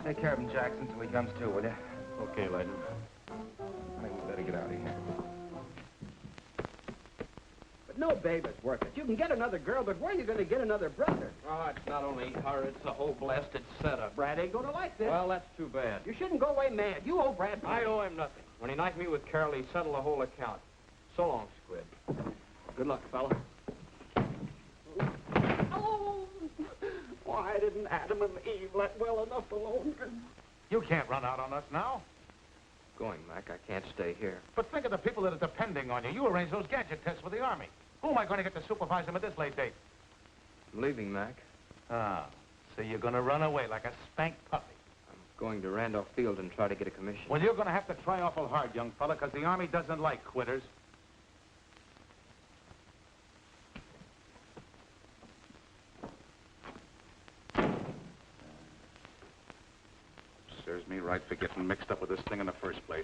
Take care of him, Jackson, till he comes to, will you? Okay, Lightning. I think we better get out of here. But no baby's worth it. You can get another girl, but where are you going to get another brother? Oh, it's not only her, it's the whole blasted setup. Brad ain't going to like this. Well, that's too bad. You shouldn't go away mad. You owe Brad money. I owe him nothing. When he knifed me with Carol, he settled the whole account. So long, Squid. Good luck, fella. Oh, why didn't Adam and Eve let well enough alone? You can't run out on us now. Going, Mac. I can't stay here. But think of the people that are depending on you. You arranged those gadget tests for the Army. Who am I going to get to supervise them at this late date? I'm leaving, Mac. Ah, so you're going to run away like a spanked puppy. I'm going to Randolph Field and try to get a commission. Well, you're going to have to try awful hard, young fella, because the Army doesn't like quitters. Serves me right for getting mixed up with this thing in the first place.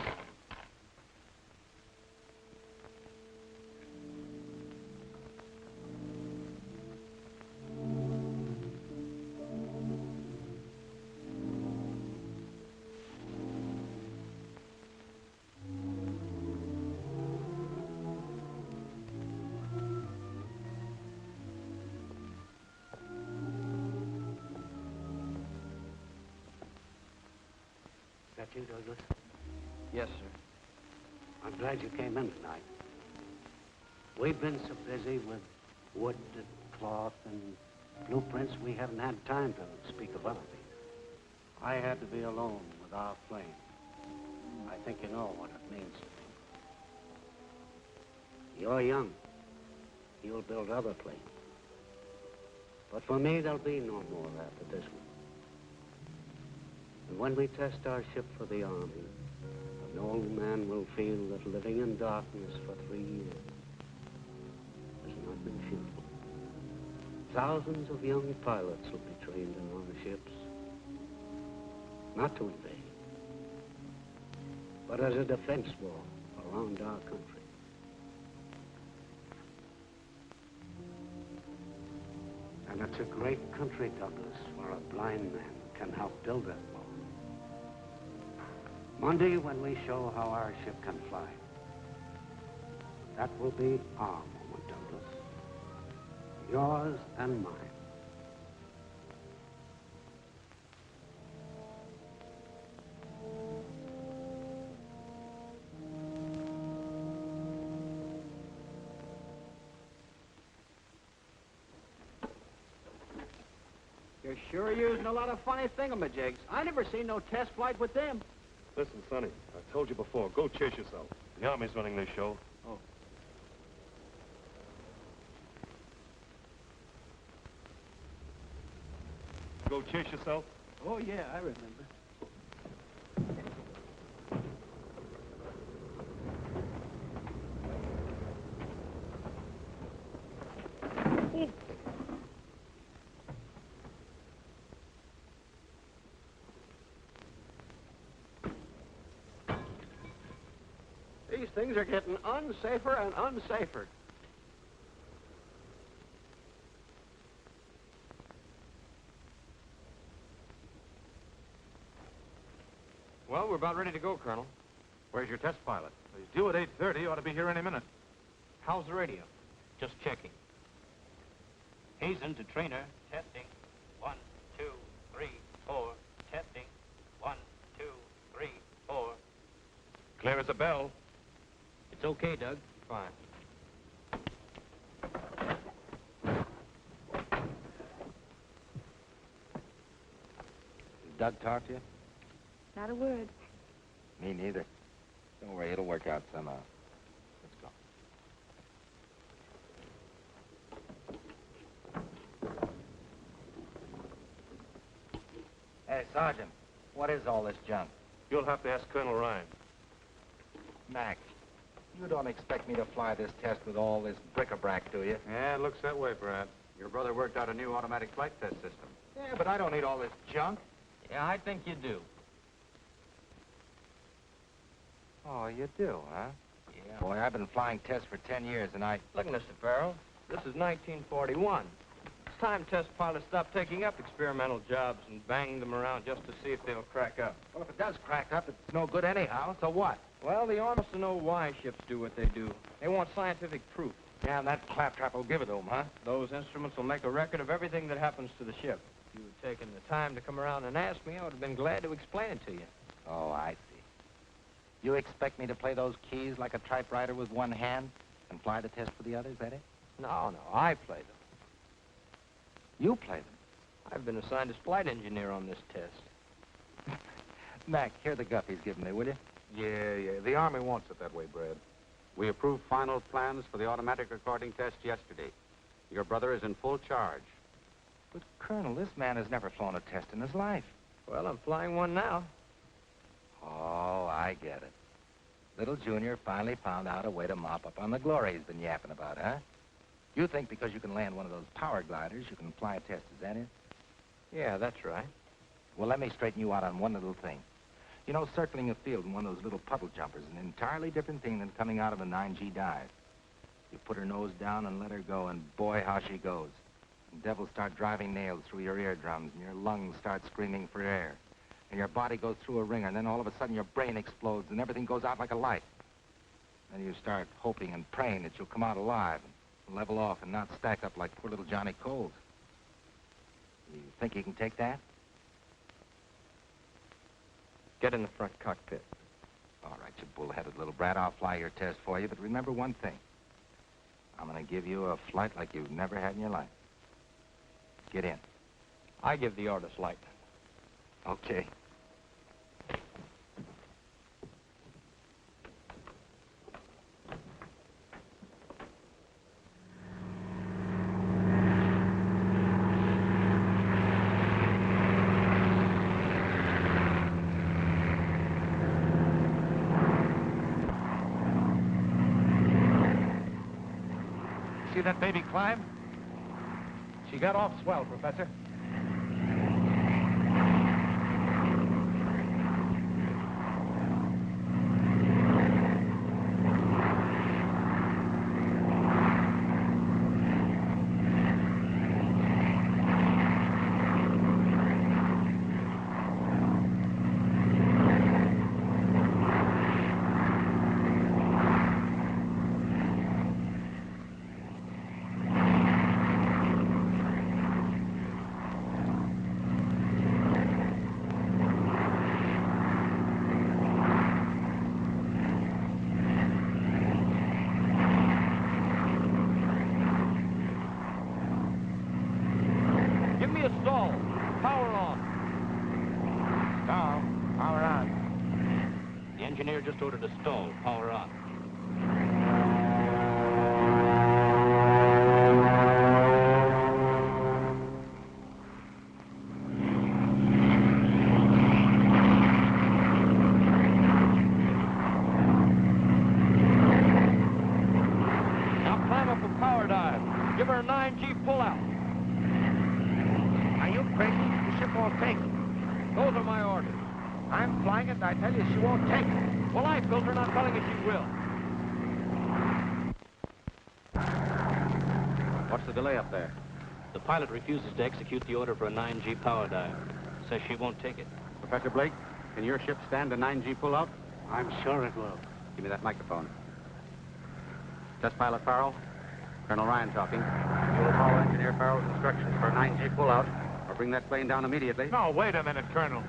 That you, Douglas? Yes, sir. I'm glad you came in tonight. We've been so busy with wood and cloth and blueprints, we haven't had time to speak of other things. I had to be alone with our plane. I think you know what it means. You're young. You'll build other planes. But for me, there'll be no more after this one. And when we test our ship for the Army, an old man will feel that living in darkness for 3 years has not been futile. Thousands of young pilots will be trained in our ships, not to invade, but as a defense wall around our country. And it's a great country, Douglas, where a blind man can help build that wall. Monday, when we show how our ship can fly, that will be our moment, Douglas. Yours and mine. You're sure using a lot of funny thingamajigs. I never seen no test flight with them. Listen, Sonny, I told you before, go chase yourself. The Army's running this show. Oh. Go chase yourself? Oh, yeah, I remember. These things are getting unsafer and unsafer. Well, we're about ready to go, Colonel. Where's your test pilot? He's due at 8:30. He ought to be here any minute. How's the radio? Just checking. Hazen to trainer. Testing. 1, 2, 3, 4. Testing. 1, 2, 3, 4. Clear as a bell. It's okay, Doug. Fine. Did Doug talk to you? Not a word. Me neither. Don't worry, it'll work out somehow. Let's go. Hey, Sergeant, what is all this junk? You'll have to ask Colonel Ryan. Mac, you don't expect me to fly this test with all this bric-a-brac, do you? Yeah, it looks that way, Brad. Your brother worked out a new automatic flight test system. Yeah, but I don't need all this junk. Yeah, I think you do. Oh, you do, huh? Yeah. Boy, I've been flying tests for 10 years, and I... Look, Mr. Farrell, this is 1941. It's time test pilots stop taking up experimental jobs and banging them around just to see if they'll crack up. Well, if it does crack up, it's no good anyhow, so what? Well, the Army wants to know why ships do what they do. They want scientific proof. Yeah, and that claptrap will give it to them, huh? Those instruments will make a record of everything that happens to the ship. If you had taken the time to come around and ask me, I would have been glad to explain it to you. Oh, I see. You expect me to play those keys like a typewriter with one hand and fly the test for the others, that it? No, I play them. You play them? I've been assigned as flight engineer on this test. Mac, hear the guff he's giving me, will you? Yeah. The Army wants it that way, Brad. We approved final plans for the automatic recording test yesterday. Your brother is in full charge. But, Colonel, this man has never flown a test in his life. Well, I'm flying one now. Oh, I get it. Little Junior finally found out a way to mop up on the glory he's been yapping about, huh? You think because you can land one of those power gliders, you can fly a test, is that it? Yeah, that's right. Well, let me straighten you out on one little thing. You know, circling a field in one of those little puddle jumpers is an entirely different thing than coming out of a 9G dive. You put her nose down and let her go, and boy, how she goes. And devils start driving nails through your eardrums, and your lungs start screaming for air. And your body goes through a ringer, and then all of a sudden your brain explodes, and everything goes out like a light. Then you start hoping and praying that you'll come out alive and level off and not stack up like poor little Johnny Coles. You think you can take that? Get in the front cockpit. All right, you bull-headed little brat. I'll fly your test for you, but remember one thing. I'm going to give you a flight like you've never had in your life. Get in. I give the orders, Lieutenant. Okay. that baby climb? She got off swell, Professor. Engineer just ordered a stall. Power on. Now climb up a power dive. Give her a 9G pullout. Are you crazy? The ship won't take it. Those are my orders. I'm flying it, and I tell you, she won't take it. Well, I built her, not telling her she will. What's the delay up there? The pilot refuses to execute the order for a 9G power dive. Says she won't take it. Professor Blake, can your ship stand a 9G pullout? I'm sure it will. Give me that microphone. Test Pilot Farrell. Colonel Ryan talking. You will follow Engineer Farrell's instructions for a 9G pullout, or bring that plane down immediately. No, wait a minute, Colonel.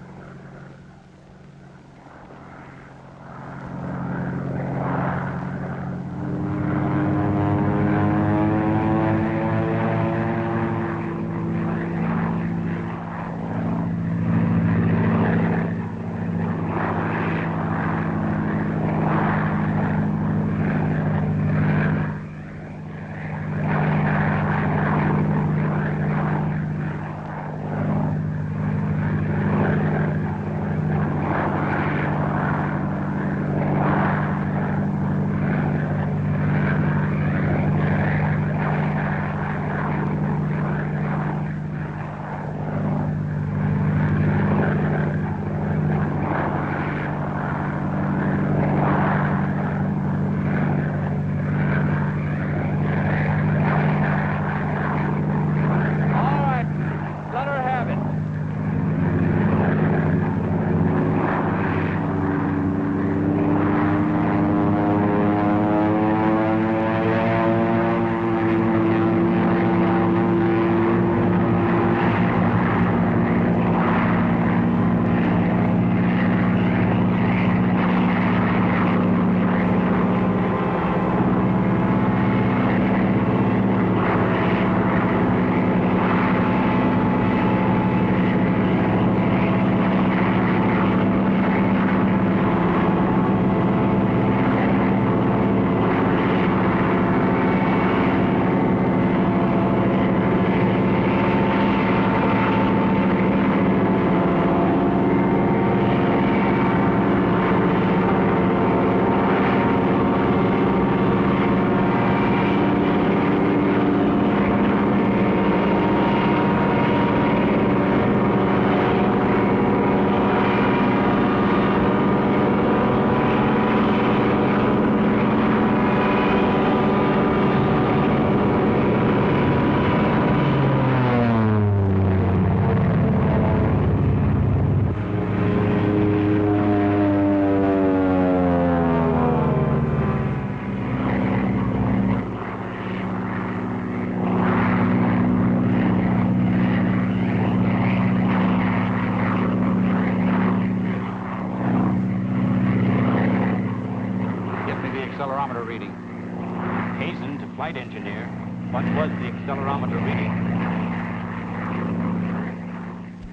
Flight engineer, what was the accelerometer reading?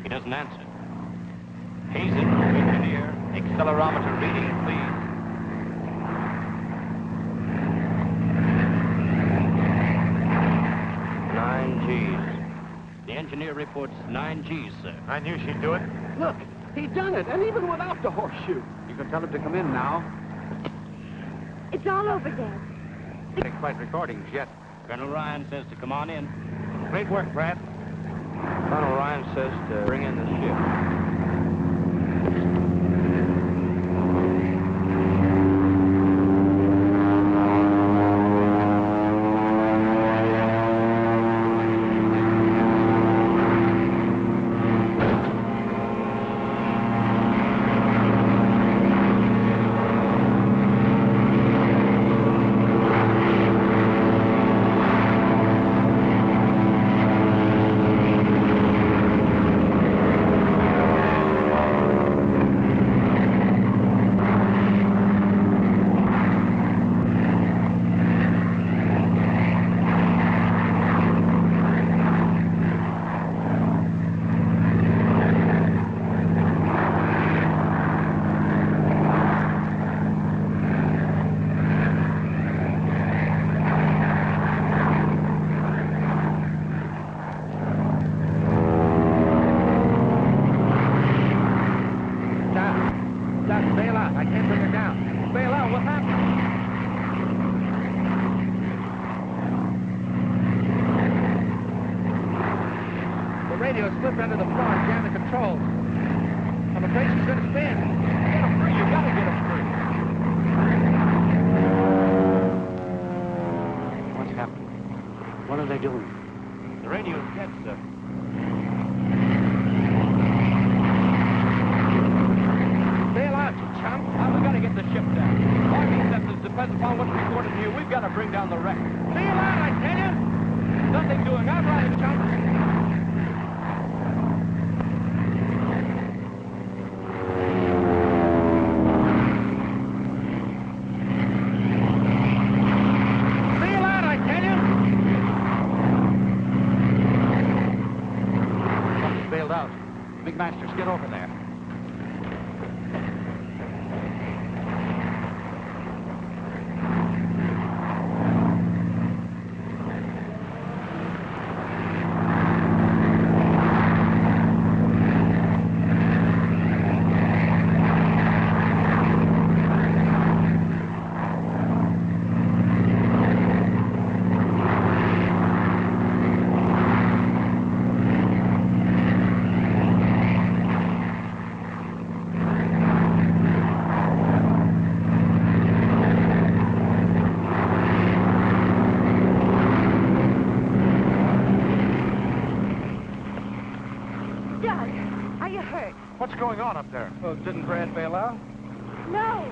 He doesn't answer. Hazen, engineer, accelerometer reading, please. The engineer reports 9 Gs, sir. I knew she'd do it. Look, he done it, and even without the horseshoe. You can tell him to come in now. It's all over, Dad. Take flight recordings yet. Colonel Ryan says to come on in. Great work, Brad. Colonel Ryan says to bring in the ship. Slip under the floor and jam the controls. I'm afraid she's going to spin. Get him free. You got to get him free. What's happening? What are they doing? The radio's dead, sir. Bail out, you chump. Now, we got to get the ship down. Our acceptance depends upon what's reported to you. We've got to bring down the wreck. Bail out, I tell you. Nothing doing. I'm right, chump. Masters, get over there. What's going on up there? Oh, didn't Brad bail out? No.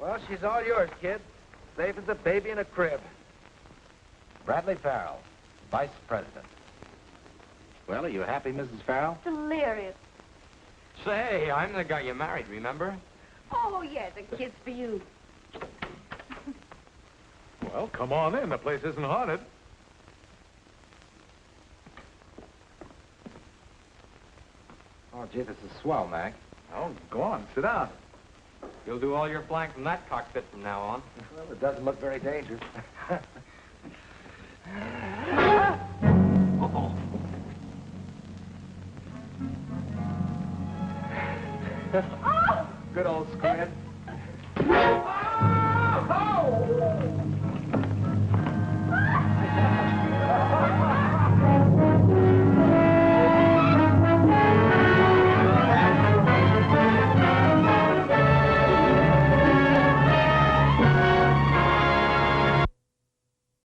Well, she's all yours, kid. Safe as a baby in a crib. Bradley Farrell, Vice President. Well, are you happy, Mrs. Farrell? Delirious. Say, I'm the guy you married, remember? Oh, yes, a kiss for you. Well, come on in. The place isn't haunted. Oh, gee, this is swell, Mac. Oh, go on, sit down. You'll do all your flying from that cockpit from now on. Well, it doesn't look very dangerous. Good old squid. Oh!